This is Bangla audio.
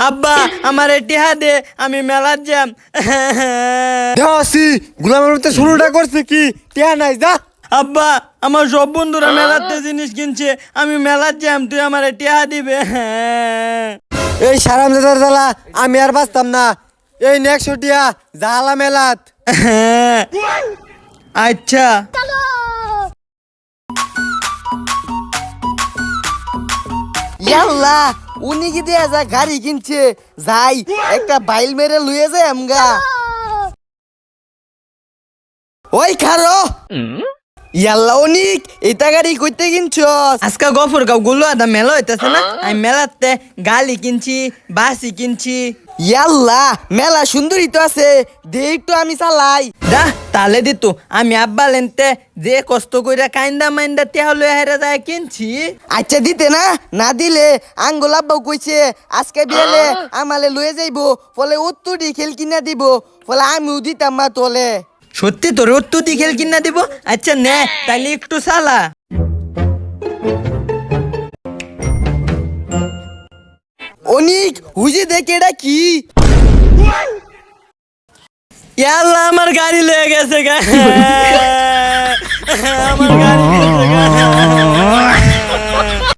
আব্বা আমার টিহা দে, আমি মেলার যাম। আসি গুলামের মধ্যে শুরুটা করছে কি টিয়া নাই যা। আব্বা আমার সব বন্ধুরা মেলাতে জিনিস কিনছে, আমি মেলার যাম, তুই আমার টিহা দিবে। এই সারাম দাদার জ্বালা আমি আর বাঁচতাম না। এই নেক্সট টিয়া জ্বালা মেলাত। আচ্ছা ইয়াল্লা উনি কি দিয়া যা গাড়ি কিনছে, যাই একটা বাইল মেরে লুয়ে যায় আমগা। ওই খারো ইয়াল্লা অনিক এটা গাড়ি কইতে কিনছস? আজকে গফর গাঁও গুলো আদা মেলা হইতেছে না, আমি মেলাতে গালি কিনছি, বাসি কিনছি। ইয়াল্লা মেলা সুন্দরী তো আছে, দে একটু আমি চালাই। দা তালে দিত, আমি আব্বা লেনতে যে কষ্ট কইরা কাইন্দা মাইন্দা তেহা লয়ে হেরে যায় কিনছি। আচ্ছা দিতে না, না দিলে আঙ্গুল আব্বাও কইছে আজকে বিয়ালে আমালে লয়ে যাইবো, ফলে উত্তর খেল কিনা দিব, ফলে আমিও দিতাম মা তোলে। সত্যি তোর উত্তর দি খেল কিনা দিব? আচ্ছা নে তাইলে একটু চালা। অনিক হুজি দেখে এটা কি? ইয়াল্লা আমার গাড়ি লয়ে গেছে গা। আমার গাড়ি গেছে গা।